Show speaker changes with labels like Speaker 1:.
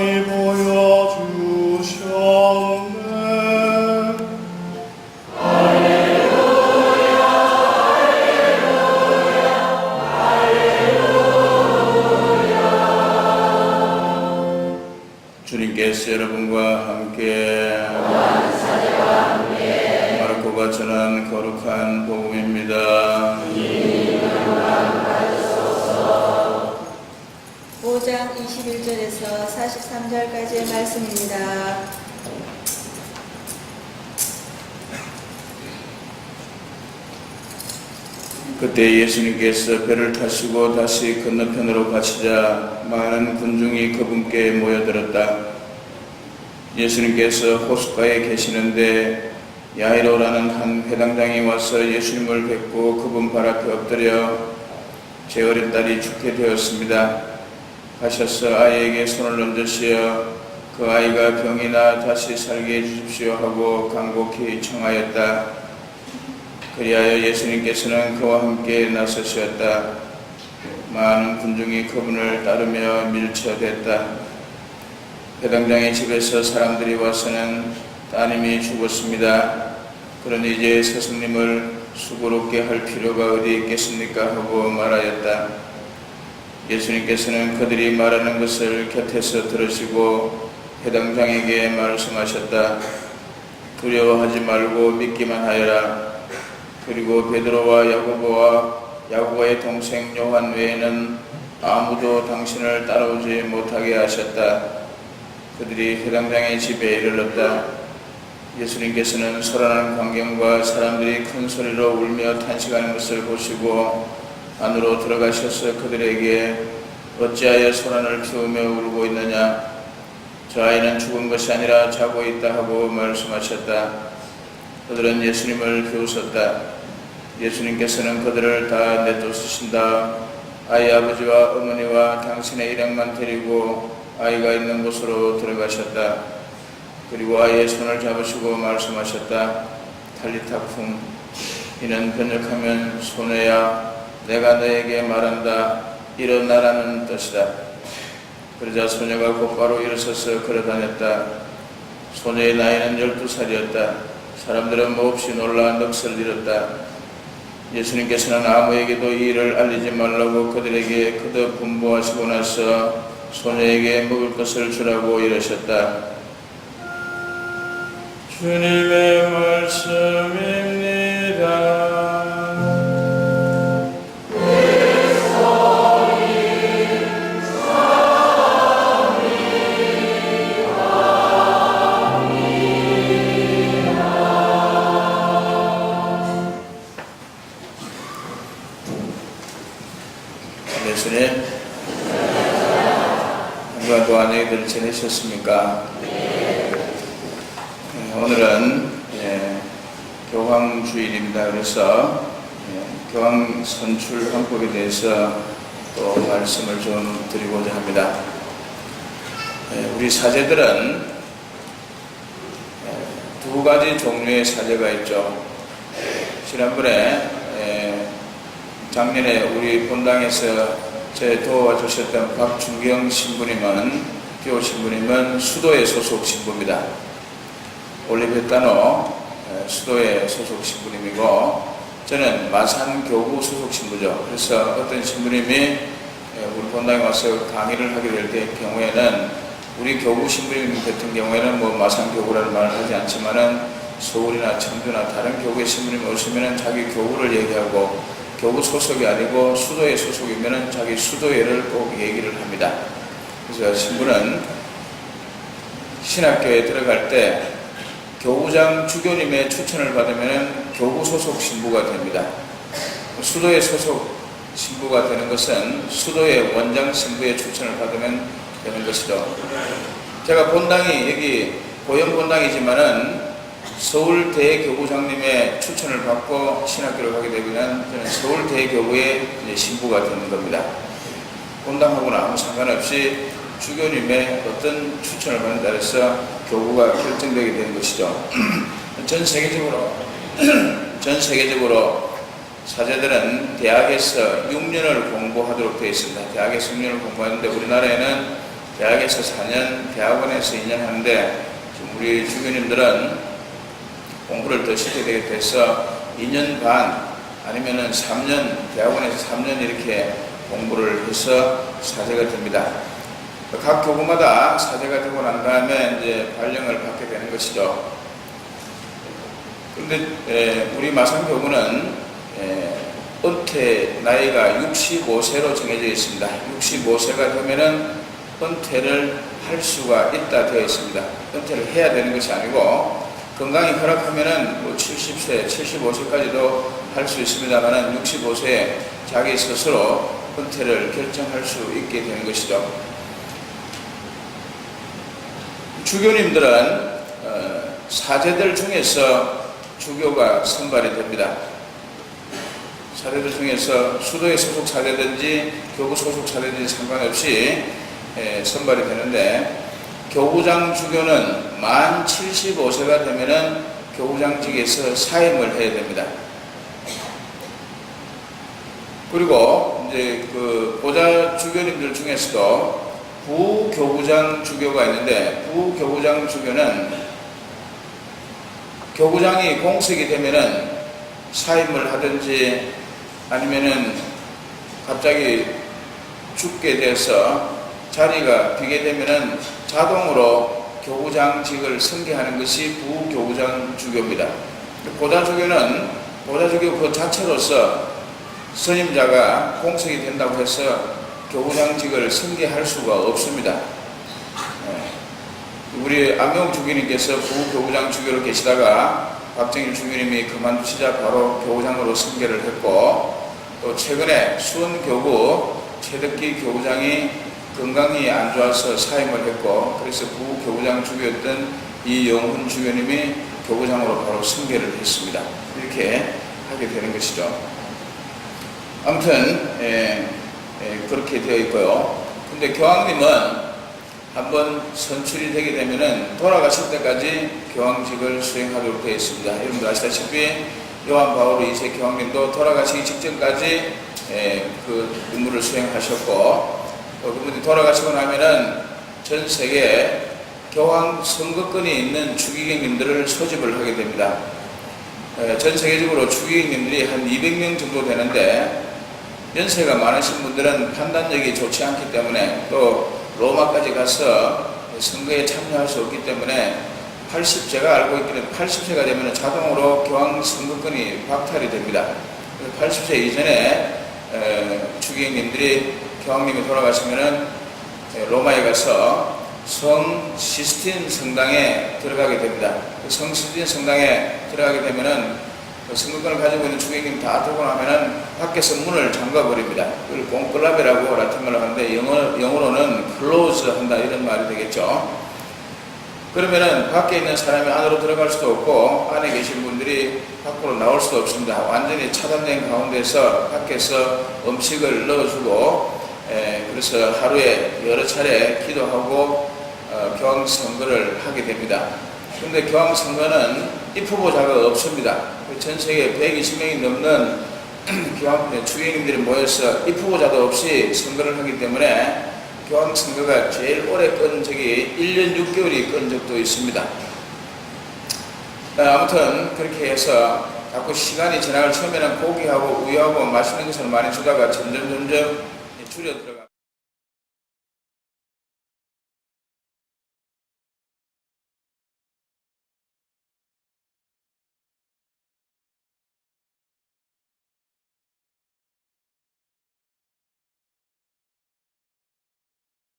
Speaker 1: 많이 보여주셨네.
Speaker 2: 주님께서 여러분과 함께 마르코가 전한 거룩한 복음입니다.
Speaker 3: 5장 21절에서 43절까지의 말씀입니다.
Speaker 2: 그때 예수님께서 배를 타시고 다시 건너편으로 가시자 많은 군중이 그분께 모여들었다. 예수님께서 호숫가에 계시는데 야이로라는 한 회당장이 와서 예수님을 뵙고 그분 발 앞에 엎드려 제 어린 딸이 죽게 되었습니다. 하셔서 아이에게 손을 얹으시어 그 아이가 병이 나 다시 살게 해주십시오 하고 간곡히 청하였다. 그리하여 예수님께서는 그와 함께 나서셨다. 많은 군중이 그분을 따르며 밀쳐댔다. 회당장의 집에서 사람들이 와서는 따님이 죽었습니다. 그러니 이제 스승님을 수고롭게 할 필요가 어디 있겠습니까? 하고 말하였다. 예수님께서는 그들이 말하는 것을 곁에서 들으시고 회당장에게 말씀하셨다. 두려워하지 말고 믿기만 하여라. 그리고 베드로와 야고보의 동생 요한 외에는 아무도 당신을 따라오지 못하게 하셨다. 그들이 회당장의 집에 이르렀다. 예수님께서는 소란한 광경과 사람들이 큰 소리로 울며 탄식하는 것을 보시고 안으로 들어가셔서 그들에게 어찌하여 소란을 피우며 울고 있느냐? 저 아이는 죽은 것이 아니라 자고 있다 하고 말씀하셨다. 그들은 예수님을 비웃었다. 예수님께서는 그들을 다 내쫓으신다. 아이 아버지와 어머니와 당신의 일행만 데리고 아이가 있는 곳으로 들어가셨다. 그리고 아이의 손을 잡으시고 말씀하셨다. 탈리타쿰, 이는 번역하면 소녀야, 내가 너에게 말한다. 일어나라는 뜻이다. 그러자 소녀가 곧바로 일어서서 걸어다녔다. 소녀의 나이는 12살이었다. 사람들은 몹시 놀라 넋을 잃었다. 예수님께서는 아무에게도 이 일을 알리지 말라고 그들에게 거듭 분부하시고 나서 소녀에게 먹을 것을 주라고 이러셨다.
Speaker 1: 주님의 말씀입니다.
Speaker 2: 예수님, 한가도 안녕히들 지내셨습니까? 오늘은 교황주일입니다. 그래서 교황 선출 헌법에 대해서 또 말씀을 좀 드리고자 합니다. 우리 사제들은 두 가지 종류의 사제가 있죠. 지난번에 작년에 우리 본당에서 제 도와주셨던 박준경 신부님은, 교우 신부님은 수도의 소속 신부입니다. 올리베타노 수도의 소속 신부님이고, 저는 마산교구 소속 신부죠. 그래서 어떤 신부님이 우리 본당에 와서 강의를 하게 될 경우에는, 우리 교구 신부님 같은 경우에는 뭐 마산교구라는 말을 하지 않지만은 서울이나 청주나 다른 교구의 신부님이 오시면은 자기 교구를 얘기하고, 교구 소속이 아니고 수도의 소속이면은 자기 수도회를 꼭 얘기를 합니다. 그래서 신부는 신학교에 들어갈 때 교구장 주교님의 추천을 받으면 교구 소속 신부가 됩니다. 수도의 소속 신부가 되는 것은 수도의 원장 신부의 추천을 받으면 되는 것이죠. 제가 본당이 여기 고영 본당이지만은 서울 대교구장님의 추천을 받고 신학교를 가게 되면 저는 서울 대교구의 신부가 되는 겁니다. 본당하고는 아무 상관없이 주교님의 어떤 추천을 받는 따라서 교구가 결정되게 되는 것이죠. 전 세계적으로 사제들은 대학에서 6년을 공부하도록 되어 있습니다. 대학에서 6년을 공부하는데 우리나라에는 대학에서 4년, 대학원에서 2년 하는데 지금 우리 주교님들은 공부를 더 시켜야 되겠다 해서 2년 반 아니면은 3년, 대학원에서 3년 이렇게 공부를 해서 사제가 됩니다. 각 교구마다 사제가 되고 난 다음에 이제 발령을 받게 되는 것이죠. 그런데 우리 마산교구는 은퇴 나이가 65세로 정해져 있습니다. 65세가 되면은 은퇴를 할 수가 있다 되어 있습니다. 은퇴를 해야 되는 것이 아니고 건강이 허락하면은 뭐 70세, 75세까지도 할 수 있습니다만은 65세에 자기 스스로 은퇴를 결정할 수 있게 되는 것이죠. 주교님들은 사제들 중에서 주교가 선발이 됩니다. 사제들 중에서 수도에 소속 사제든지 교구 소속 사제든지 상관없이 선발이 되는데 교구장 주교는 만 75세가 되면은 교구장직에서 사임을 해야 됩니다. 그리고 이제 그 보좌 주교님들 중에서도 부교구장 주교가 있는데 부교구장 주교는 교구장이 공석이 되면은 사임을 하든지 아니면은 갑자기 죽게 돼서 자리가 비게 되면은 자동으로 교구장직을 승계하는 것이 부교구장 주교입니다. 보좌 주교는 보좌 주교 그 자체로서 선임자가 공석이 된다고 해서 교구장직을 승계할 수가 없습니다. 우리 안명 주교님께서 부교구장 주교로 계시다가 박정일 주교님이 그만두시자 바로 교구장으로 승계를 했고, 또 최근에 수원교구 최덕기 교구장이 건강이 안 좋아서 사임을 했고, 그래서 부교구장 주교였던 이영훈 주교님이 교구장으로 바로 승계를 했습니다. 이렇게 하게 되는 것이죠. 아무튼 그렇게 되어 있고요. 근데 교황님은 한번 선출이 되게 되면은 돌아가실 때까지 교황직을 수행하도록 되어 있습니다. 여러분들 아시다시피 요한 바울 2세 교황님도 돌아가시기 직전까지 그 임무를 수행하셨고, 또 그분이 돌아가시고 나면은 전 세계에 교황 선거권이 있는 추기경님들을 소집을 하게 됩니다. 전 세계적으로 추기경님들이 한 200명 정도 되는데, 연세가 많으신 분들은 판단력이 좋지 않기 때문에 또 로마까지 가서 선거에 참여할 수 없기 때문에 제가 알고 있기는 80세가 되면 자동으로 교황 선거권이 박탈이 됩니다. 80세 이전에 추기경님들이 교황님이 돌아가시면은 로마에 가서 성 시스틴 성당에 들어가게 됩니다. 성 시스틴 성당에 들어가게 되면은 선거권을 가지고 있는 추기경님 다 들고 나면은 밖에서 문을 잠가버립니다. 그걸 꽁클라베라고 라틴말로 하는데 영어로는 close 한다 이런 말이 되겠죠. 그러면은 밖에 있는 사람이 안으로 들어갈 수도 없고 안에 계신 분들이 밖으로 나올 수도 없습니다. 완전히 차단된 가운데서 밖에서 음식을 넣어주고 그래서 하루에 여러 차례 기도하고 교황 선거를 하게 됩니다. 그런데 교황 선거는 입후보자가 없습니다. 전 세계 120명이 넘는 교황 추기경님들이 모여서 입후보자도 없이 선거를 하기 때문에 교황 선거가 제일 오래 끈 적이 1년 6개월이 끈 적도 있습니다. 아무튼 그렇게 해서 자꾸 시간이 지나갈 처음에는 고기하고 우유하고 맛있는 것을 많이 주다가 점점 줄여 들어가.